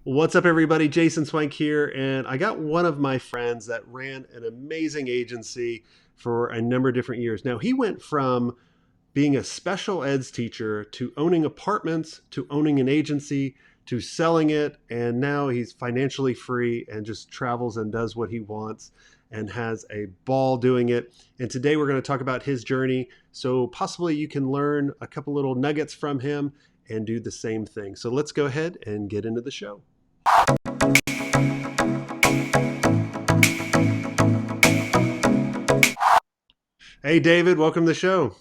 What's up, everybody? Jason Swenk here, and I got one of my friends that ran an amazing agency for a number of different years. Now, he went from being a special eds teacher to owning apartments to owning an agency to selling it, and now he's financially free and just travels and does what he wants and has a ball doing it. And today we're going to talk about his journey, so possibly you can learn a couple little nuggets from him and do the same thing. So let's go ahead and get into the show. Hey, David, welcome to the show.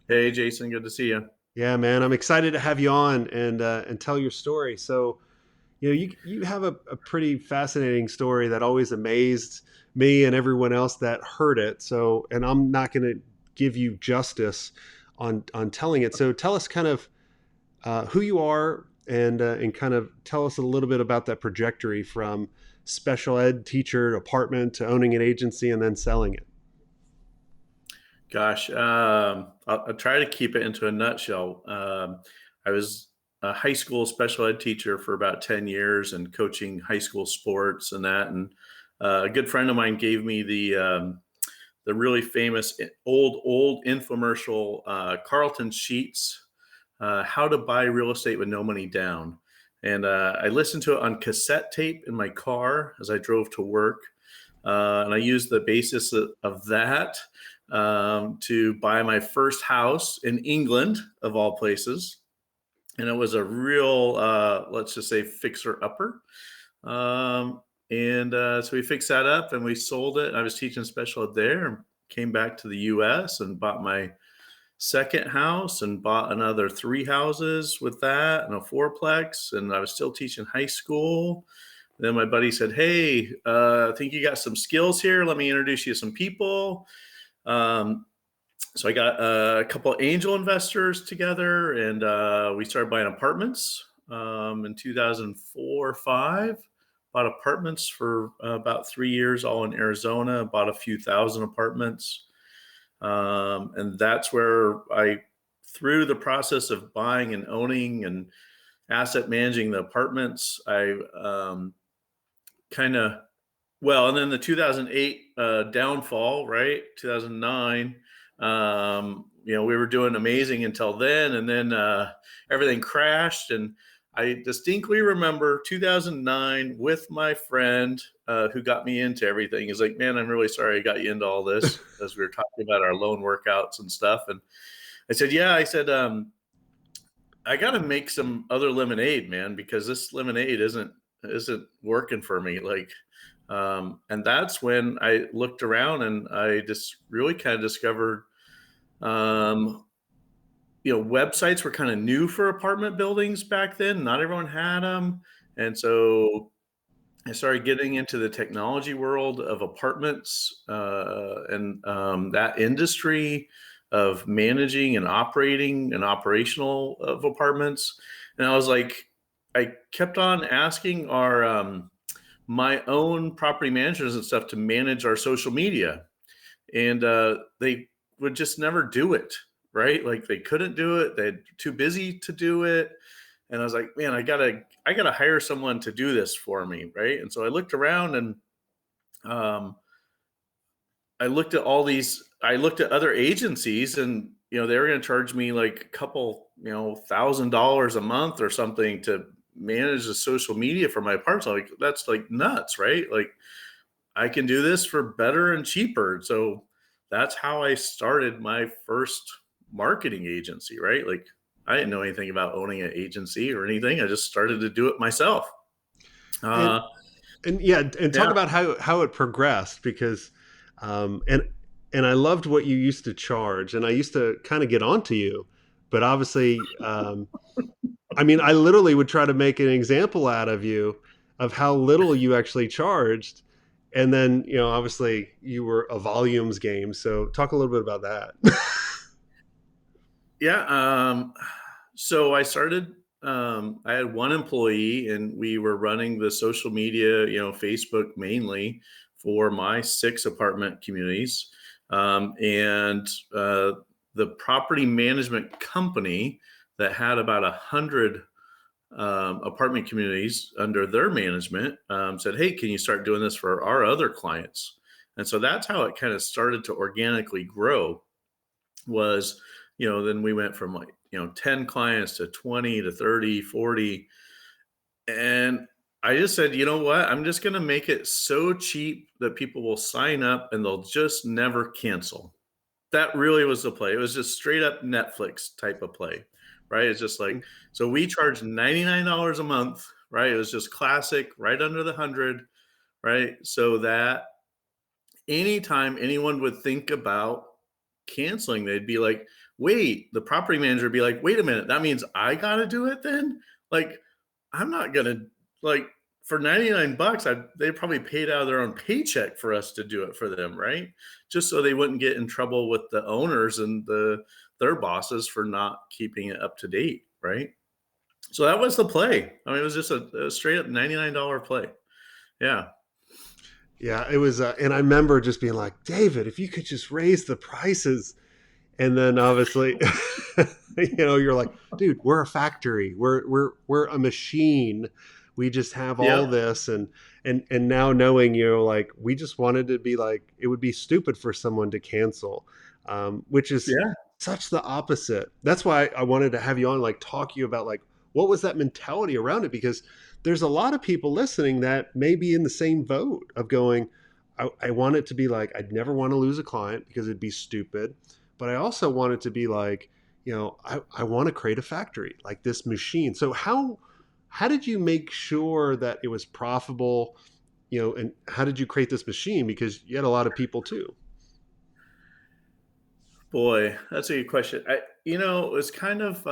Hey, Jason, good to see you. Yeah, man, I'm excited to have you on and tell your story. So, you have a pretty fascinating story that always amazed me and everyone else that heard it. So, and I'm not going to give you justice on telling it. So, tell us kind of who you are and kind of tell us a little bit about that trajectory from special ed teacher to apartment to owning an agency and then selling it. Gosh, I'll try to keep it into a nutshell. I was a high school special ed teacher for about 10 years and coaching high school sports and that. And a good friend of mine gave me the really famous old infomercial, Carlton Sheets, How to Buy Real Estate with No Money Down. And I listened to it on cassette tape in my car as I drove to work. And I used the basis of that to buy my first house in England, of all places. And it was a real, let's just say, fixer upper. So we fixed that up and we sold it. I was teaching special ed there and came back to the US and bought my second house and bought another three houses with that and a fourplex. And I was still teaching high school. Then my buddy said, "Hey, I think you got some skills here. Let me introduce you to some people." Um, so I got a couple of angel investors together, and we started buying apartments in 2004 or five. Bought apartments for about 3 years, all in Arizona. Bought a few thousand apartments, and that's where through the process of buying and owning and asset managing the apartments, I kind of and then the 2008 downfall, right? 2009, we were doing amazing until then, and then everything crashed. And I distinctly remember 2009 with my friend who got me into everything. He's like, "Man, I'm really sorry I got you into all this," as we were talking about our loan workouts and stuff. And I said, "Yeah," I said, "I got to make some other lemonade, man, because this lemonade isn't working for me." And that's when I looked around and I just really kind of discovered, um, websites were kind of new for apartment buildings back then. Not everyone had them. And so I started getting into the technology world of apartments and that industry of managing and operating and operational of apartments. And I was like, I kept on asking my own property managers and stuff to manage our social media, and they would just never do it. Right, like they couldn't do it. They're too busy to do it. And I was like, man, I gotta hire someone to do this for me, right? And so I looked around and um, I looked at I looked at other agencies, and they were going to charge me like a couple, $1,000 a month or something to manage the social media for my apartment. So like that's like nuts, right? Like I can do this for better and cheaper. So that's how I started my first marketing agency, right? Like I didn't know anything about owning an agency or anything. I just started to do it myself. And Uh, and yeah, and talk yeah, about how it progressed because um and and I loved what you used to charge and I used to kind of get onto you, but obviously I mean I literally would try to make an example out of you of how little you actually charged, and then obviously you were a volumes game, so talk a little bit about that. yeah. So I started. I had one employee, and we were running the social media, Facebook mainly for my 6 apartment communities, and the property management company that had about 100 apartment communities under their management, said, "Hey, can you start doing this for our other clients?" And so that's how it kind of started to organically grow. Was, then we went from, like, 10 clients to 20 to 30, 40. And I just said, you know what? I'm just going to make it so cheap that people will sign up and they'll just never cancel. That really was the play. It was just straight up Netflix type of play, right? It's just like, so we charged $99 a month, right? It was just classic, right under the 100, right? So that anytime anyone would think about canceling, they'd be like, wait, the property manager would be like, wait a minute, that means I got to do it then? Like, I'm not going to, like, for 99 bucks, they probably paid out of their own paycheck for us to do it for them, right? Just so they wouldn't get in trouble with the owners and their bosses for not keeping it up to date, right? So that was the play. I mean, it was just a straight up $99 play. Yeah. Yeah, it was, and I remember just being like, David, if you could just raise the prices. And then obviously, you're like, dude, we're a factory. We're a machine. We just have all Yep. this, and now knowing, like, we just wanted to be like, it would be stupid for someone to cancel, which is Yeah. such the opposite. That's why I wanted to have you on, like, talk to you about, like, what was that mentality around it, because there's a lot of people listening that may be in the same boat of going, I want it to be like, I'd never want to lose a client because it'd be stupid, but I also want it to be like, I want to create a factory like this machine. So how did you make sure that it was profitable, and how did you create this machine? Because you had a lot of people too. Boy, that's a good question. It's kind of,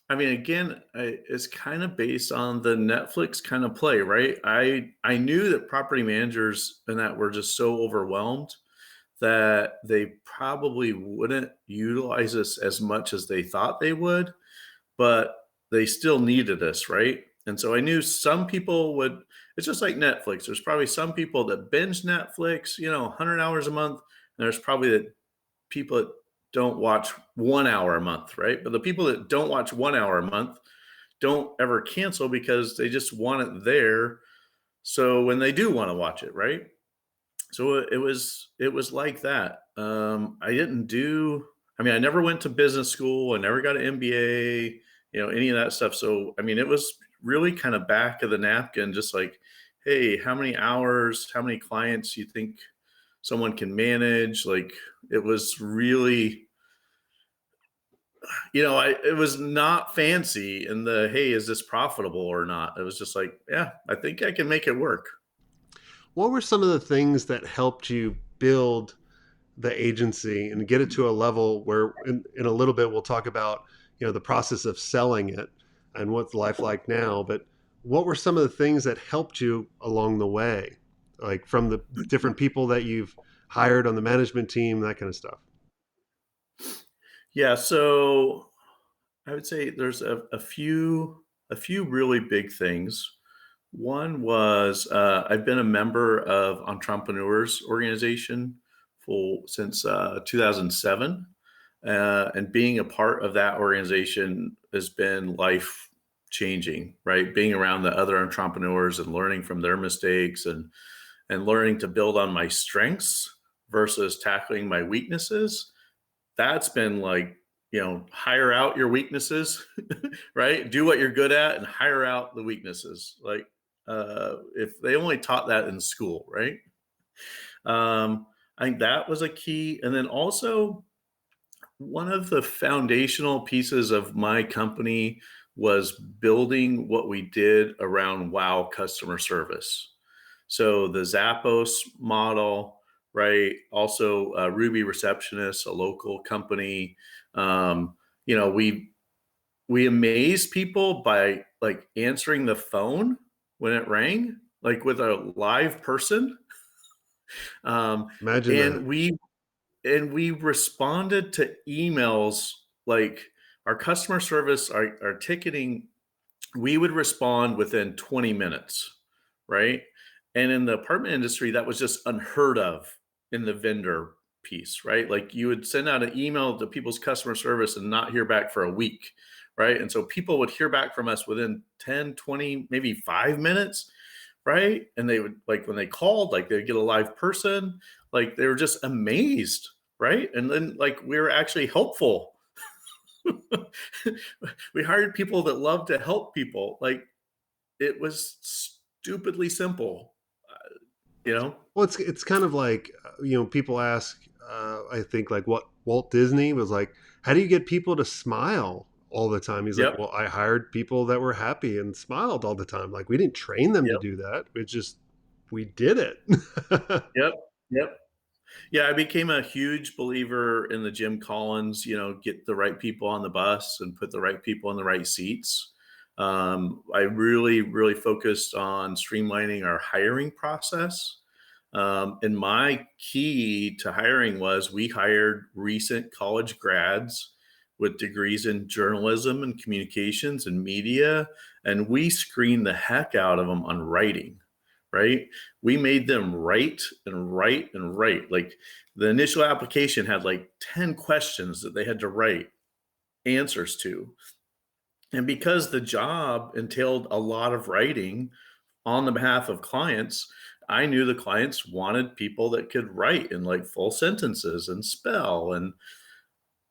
I mean, again, it's kind of based on the Netflix kind of play, right? I knew that property managers and that were just so overwhelmed that they probably wouldn't utilize us as much as they thought they would, but they still needed us, right? And so I knew some people would. It's just like Netflix. There's probably some people that binge Netflix, 100 hours a month, and there's probably the people that don't watch 1 hour a month, right? But the people that don't watch 1 hour a month don't ever cancel because they just want it there. So when they do want to watch it, right? So it was like that. I didn't do. I mean, I never went to business school. I never got an MBA. Any of that stuff. So I mean, it was really kind of back of the napkin, just like, hey, how many hours, how many clients you think someone can manage? Like, it was really, it was not fancy in the, hey, is this profitable or not? It was just like, yeah, I think I can make it work. What were some of the things that helped you build the agency and get it to a level where in a little bit we'll talk about the process of selling it and what's life like now, but what were some of the things that helped you along the way, like from the different people that you've hired on the management team, that kind of stuff? Yeah, so I would say there's a few really big things. One was, I've been a member of Entrepreneurs Organization since 2007, and being a part of that organization has been life changing. Right, being around the other entrepreneurs and learning from their mistakes and learning to build on my strengths versus tackling my weaknesses. That's been like, hire out your weaknesses, right? Do what you're good at and hire out the weaknesses. Like, if they only taught that in school, right? I think that was a key. And then also, one of the foundational pieces of my company was building what we did around wow customer service. So the Zappos model, right? Also, Ruby Receptionist, a local company. Um, we amaze people by, like, answering the phone when it rang, like with a live person. Um, Imagine that. and we responded to emails, like, our customer service, our ticketing, we would respond within 20 minutes, right? And in the apartment industry, that was just unheard of in the vendor piece, right? Like, you would send out an email to people's customer service and not hear back for a week, right? And so people would hear back from us within 10, 20, maybe 5 minutes, right? And they would, like, when they called, like, they'd get a live person, like, they were just amazed, right? And then, like, we were actually helpful. We hired people that love to help people. Like, it was stupidly simple, you know? Well, it's kind of like people ask. I think like what Walt Disney was like. How do you get people to smile all the time? He's like, Yep. well, I hired people that were happy and smiled all the time. Like we didn't train them to Yep. do that. We did it. Yep. Yep. Yeah, I became a huge believer in the Jim Collins, get the right people on the bus and put the right people in the right seats. I really, really focused on streamlining our hiring process. And my key to hiring was we hired recent college grads with degrees in journalism and communications and media, and we screened the heck out of them on writing, right? We made them write and write and write. Like the initial application had like 10 questions that they had to write answers to. And because the job entailed a lot of writing on the behalf of clients, I knew the clients wanted people that could write in like full sentences and spell. And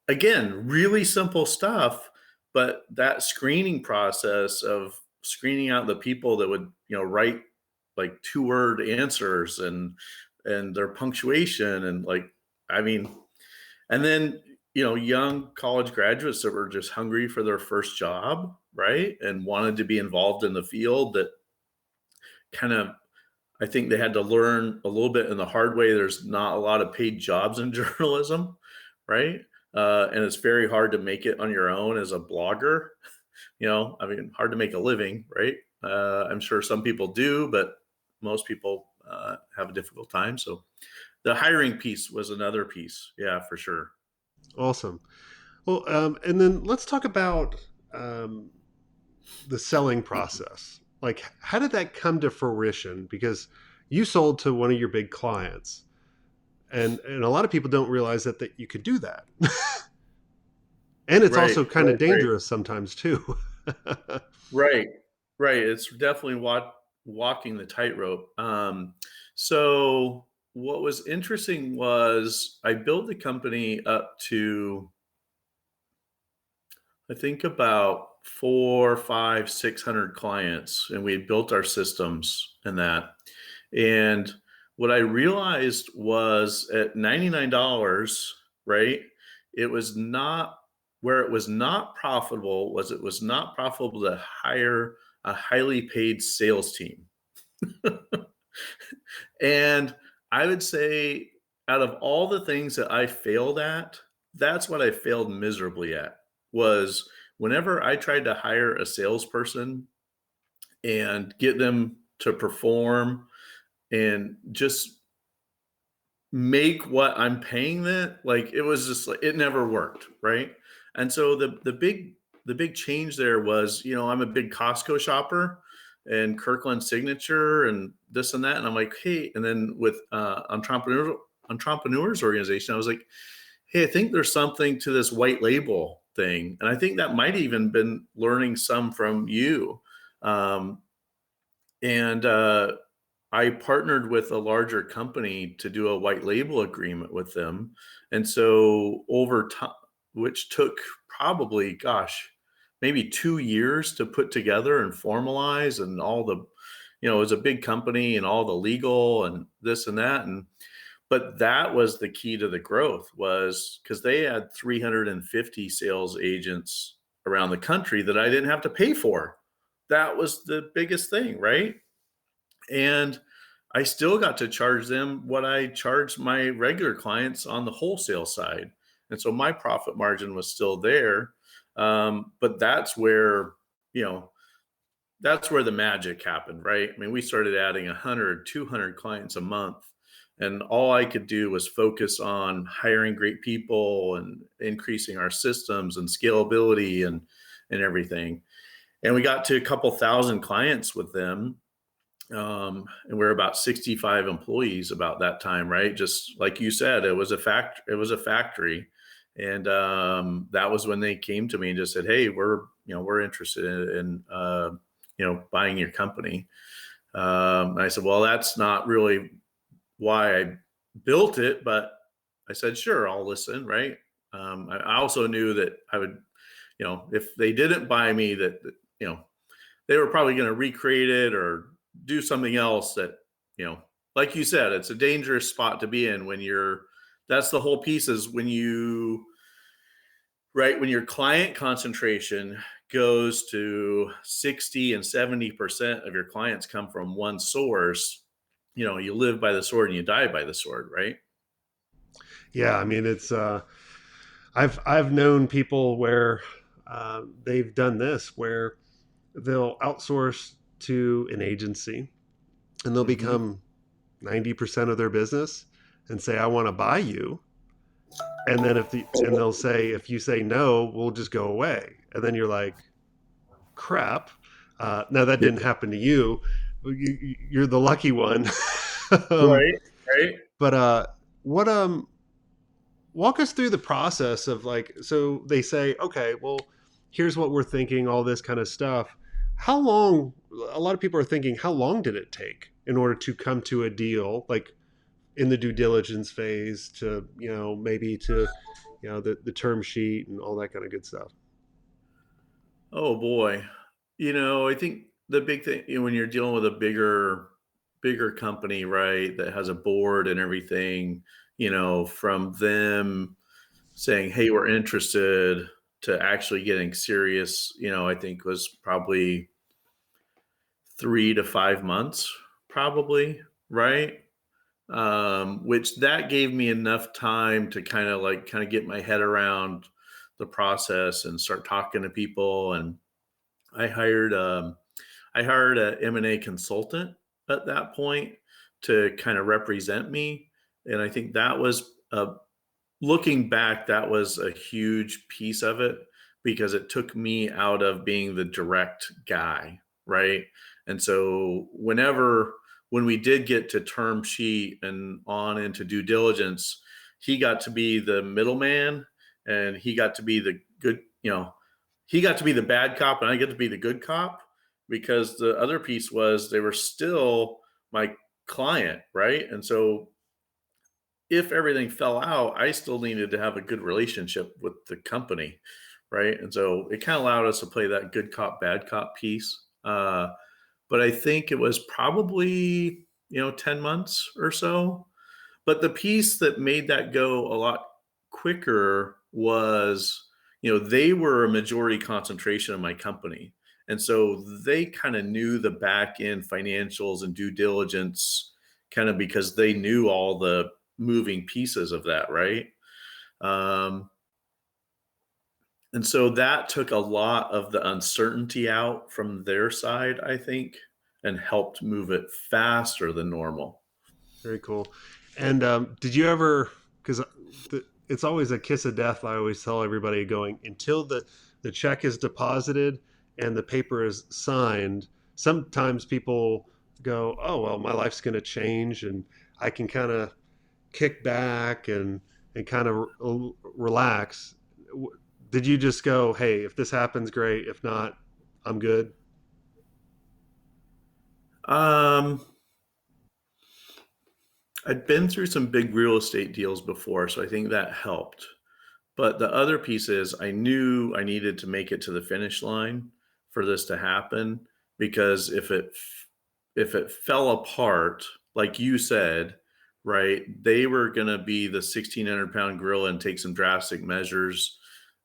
again, really simple stuff. But that screening process of screening out the people that would, write like 2-word answers and their punctuation and like, I mean, and then, young college graduates that were just hungry for their first job, right? And wanted to be involved in the field that kind of, I think they had to learn a little bit in the hard way. There's not a lot of paid jobs in journalism, right? And it's very hard to make it on your own as a blogger. I mean, hard to make a living, right? I'm sure some people do, but most people have a difficult time. So the hiring piece was another piece. Yeah, for sure. Awesome. Well, and then let's talk about um, the selling process. Like, how did that come to fruition? Because you sold to one of your big clients, and a lot of people don't realize that you could do that. And it's Right, also kind right, of right, dangerous sometimes too. right, right. It's definitely walking the tightrope. So what was interesting was I built the company up to, I think, about four, five, 600 clients, and we had built our systems and that. And what I realized was at $99, right? It was not where it was not profitable was it was not profitable to hire a highly paid sales team. And I would say out of all the things that I failed at, that's what I failed miserably at was whenever I tried to hire a salesperson and get them to perform and just make what I'm paying them, like it was just like it never worked, right? And so the big change there was, I'm a big Costco shopper and Kirkland Signature and this and that, and I'm like, hey, and then with entrepreneurs organization, I was like, hey, I think there's something to this white label thing, and I think that might even been learning some from you, and I partnered with a larger company to do a white label agreement with them. And so over time, which took probably, gosh, maybe 2 years to put together and formalize and all the, it was a big company and all the legal and this and that. But that was the key to the growth was because they had 350 sales agents around the country that I didn't have to pay for. That was the biggest thing, right? And I still got to charge them what I charged my regular clients on the wholesale side. And so my profit margin was still there. But you know, that's where the magic happened, right? I mean, we started adding 100, 200 clients a month. And all I could do was focus on hiring great people and increasing our systems and scalability and everything. And we got to a couple thousand clients with them, and we're about 65 employees about that time, right? Just like you said, it was a factory, And that was when they came to me and just said, "Hey, we're interested in buying your company." And I said, "Well, that's not really why I built it, but I said, sure, I'll listen." Right. I also knew that I would, if they didn't buy me, that they were probably going to recreate it or do something else that, you know, like you said, it's a dangerous spot to be in when that's the whole piece is when your client concentration goes to 60 and 70% of your clients come from one source, you live by the sword and you die by the sword, right? Yeah, I mean it's I've known people where they've done this where they'll outsource to an agency and they'll Hmm. become 90% of their business and say I want to buy you, and then and they'll say if you say no we'll just go away, and then you're like crap. Now that didn't happen to you. You're the lucky one. um, Right, right. but what walk us through the process of like, so they say okay, well here's what we're thinking, all this kind of stuff. How long, a lot of people are thinking, how long did it take in order to come to a deal, like in the due diligence phase to maybe to the term sheet and all that kind of good stuff. Oh boy. I think the big thing, when you're dealing with a bigger company, right, that has a board and everything, from them saying, "Hey, we're interested," to actually getting serious, I think was probably 3 to 5 months, probably, right? Which that gave me enough time to kind of get my head around the process and start talking to people. And I hired um, I hired a M&A consultant at that point to kind of represent me. And I think that was looking back, that was a huge piece of it because it took me out of being the direct guy, right? And so when we did get to term sheet and on into due diligence, he got to be the middleman and he got to be the good, he got to be the bad cop and I get to be the good cop because the other piece was they were still my client, right? And so if everything fell out, I still needed to have a good relationship with the company, right? And so it kind of allowed us to play that good cop, bad cop piece. But I think it was probably 10 months or so. But the piece that made that go a lot quicker was, they were a majority concentration of my company. And so they kind of knew the back end financials and due diligence kind of because they knew all the moving pieces of that, right? Um, and so that took a lot of the uncertainty out from their side, I think, and helped move it faster than normal. Very cool. And did you ever, because it's always a kiss of death, I always tell everybody, going until the check is deposited and the paper is signed, sometimes people go, oh well, my life's going to change and I can kind of kick back and kind of relax. Did you just go, hey, if this happens, great. If not, I'm good? Um, I'd been through some big real estate deals before, so I think that helped. But the other piece is I knew I needed to make it to the finish line for this to happen because if it fell apart, like you said, right, they were going to be the 1,600-pound gorilla and take some drastic measures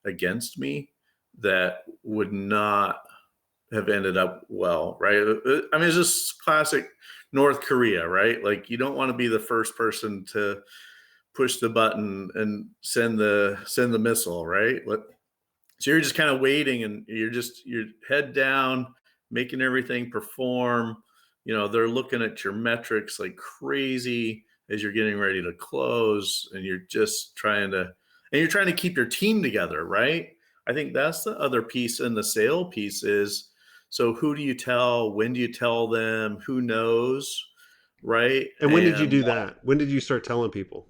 against me that would not have ended up well, right? I mean, it's just classic North Korea, right? Like you don't want to be the first person to push the button and send the missile, right? So you're just kind of waiting and you're head down, making everything perform. They're looking at your metrics like crazy as you're getting ready to close and you're trying to keep your team together, right? I think that's the other piece and the sale piece is, so who do you tell? When do you tell them? Who knows? Right. And when did you And do that? When did you start telling people?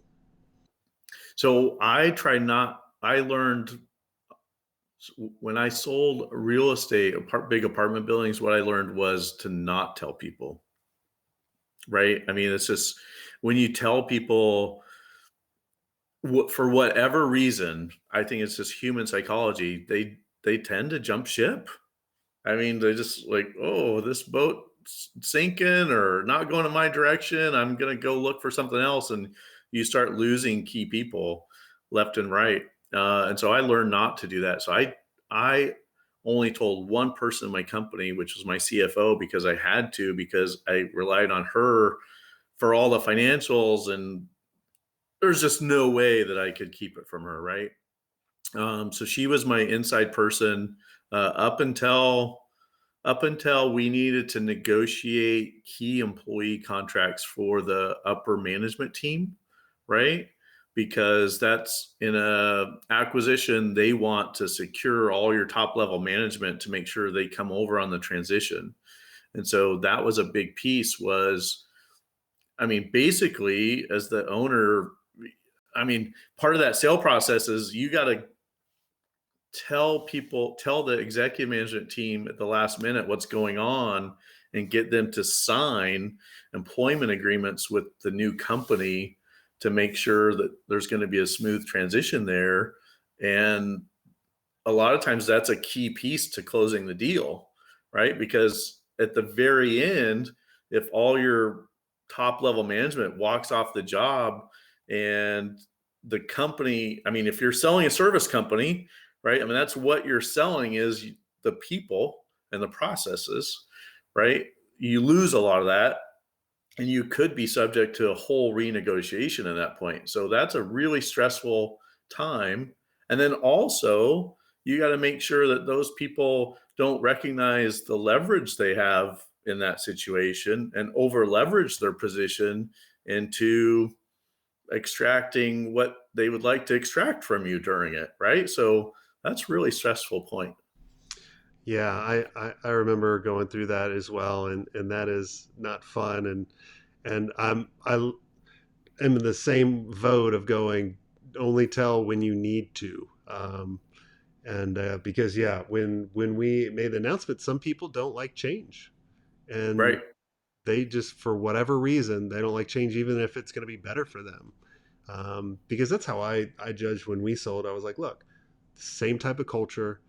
so I try not. I learned when I sold real estate, big apartment buildings, what I learned was to not tell people, right? I mean, it's just when you tell people for whatever reason, I think it's just human psychology. They tend to jump ship. I mean, they just like, oh, this boat's sinking or not going in my direction. I'm gonna go look for something else, and you start losing key people left and right. And so I learned not to do that. So I only told one person in my company, which was my CFO, because I had to, because I relied on her for all the financials, and there's just no way that I could keep it from her, right? So she was my inside person up until we needed to negotiate key employee contracts for the upper management team, right? Because that's in a acquisition, they want to secure all your top level management to make sure they come over on the transition. And so that was a big piece was, I mean, basically as the owner, I mean, part of that sale process is you got to tell the executive management team at the last minute what's going on and get them to sign employment agreements with the new company to make sure that there's going to be a smooth transition there. And a lot of times that's a key piece to closing the deal, right? Because at the very end, if all your top level management walks off the job and the company, I mean, if you're selling a service company, right? I mean, that's what you're selling is the people and the processes, right? You lose a lot of that and you could be subject to a whole renegotiation at that point. So that's a really stressful time. And then also, you got to make sure that those people don't recognize the leverage they have in that situation and over leverage their position into extracting what they would like to extract from you during it, right? So that's really stressful point. Yeah, I remember going through that as well, and that is not fun. And I am in the same vote of going only tell when you need to. And because yeah, when we made the announcement, some people don't like change, and Right. they just for whatever reason they don't like change, even if it's going to be better for them. Because that's how I judged when we sold. I was like, look, same type of culture,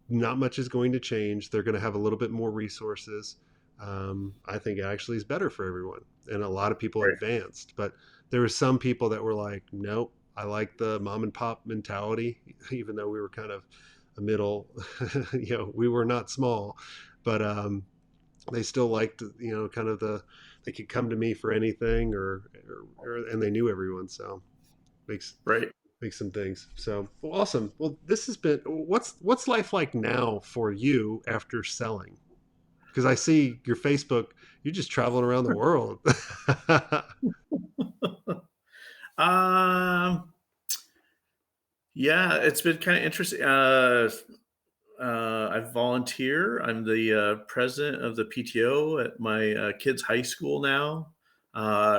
not much is going to change. They're going to have a little bit more resources. I think it actually is better for everyone. And a lot of people Right. advanced, but there were some people that were like, nope, I like the mom and pop mentality, even though we were kind of a middle, we were not small, but they still liked, kind of they could come to me for anything and they knew everyone. So makes, Right. some things. So well, awesome. Well, this has been what's life like now for you after selling? Because I see your Facebook, you're just traveling around the world. um yeah, it's been kind of interesting. I volunteer. I'm the president of the PTO at my kids' high school now.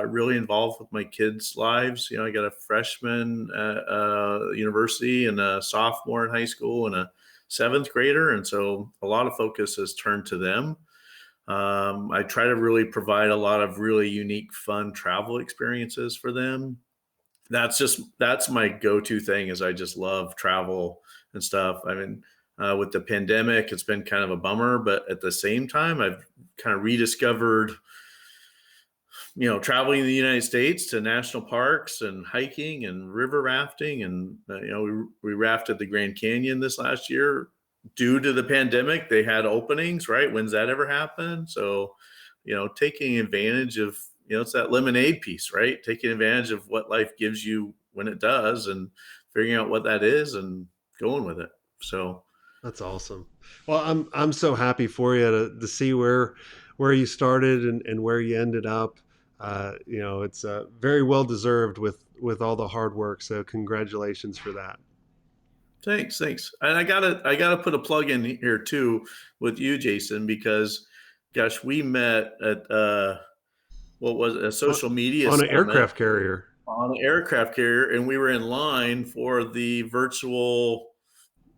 Really involved with my kids' lives. You know, I got a freshman at university and a sophomore in high school and a seventh grader, and so a lot of focus is turned to them. I try to really provide a lot of really unique, fun travel experiences for them. That's my go-to thing is I just love travel and stuff. I mean, with the pandemic, it's been kind of a bummer, but at the same time, I've kind of rediscovered, traveling in the United States to national parks and hiking and river rafting. And, we rafted the Grand Canyon this last year. Due to the pandemic, they had openings, right? When's that ever happen? So, taking advantage of, it's that lemonade piece, right? Taking advantage of what life gives you when it does and figuring out what that is and going with it. So, That's awesome. Well, I'm so happy for you to see where you started and where you ended up. It's very well deserved with all the hard work. So congratulations for that. thanks. And I gotta put a plug in here too with you, Jason, because gosh, we met at what was it, a on, social media on an summit. aircraft carrier. on an aircraft carrier, and we were in line for the virtual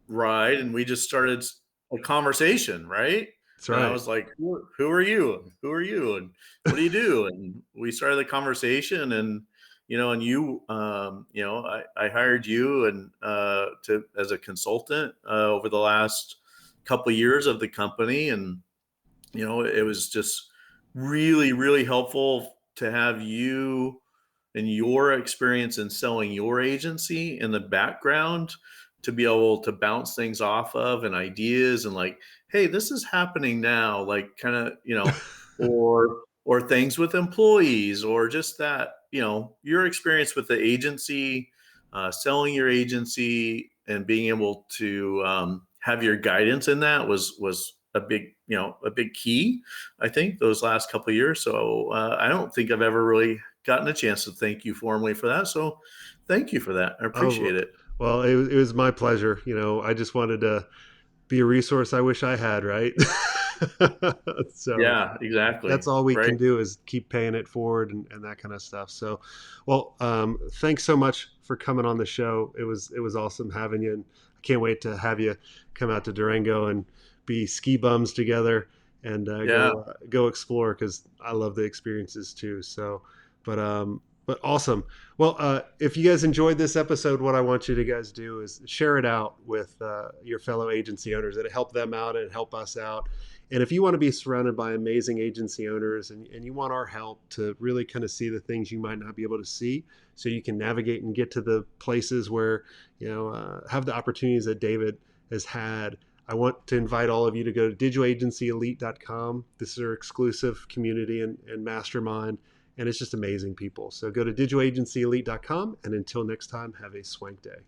ride, and we just started a conversation, right? That's And I right. was like, who are you? Who are you? And what do you do? And we started the conversation, and and I hired you and to as a consultant over the last couple of years of the company, and it was just really, really helpful to have you and your experience in selling your agency in the background to be able to bounce things off of and ideas and like, hey, this is happening now, like kind of, or things with employees or just that, your experience with the agency, selling your agency and being able to have your guidance in that was a big key, I think, those last couple of years. So I don't think I've ever really gotten a chance to thank you formally for that. So thank you for that. I Oh, appreciate it. well, it was my pleasure. I just wanted to be a resource I wish I had, right? So Yeah, exactly. that's all we Right. can do is keep paying it forward and that kind of stuff. So, well, thanks so much for coming on the show. It was awesome having you, and I can't wait to have you come out to Durango and be ski bums together and Yeah. go explore because I love the experiences too. So, but awesome. Well, if you guys enjoyed this episode, what I want you to guys do is share it out with your fellow agency owners. It'll help them out and help us out. And if you want to be surrounded by amazing agency owners and you want our help to really kind of see the things you might not be able to see so you can navigate and get to the places where, have the opportunities that David has had, I want to invite all of you to go to digitalagencyelite.com. This is our exclusive community and mastermind, and it's just amazing people. So go to digitalagencyelite.com, and until next time, have a swank day.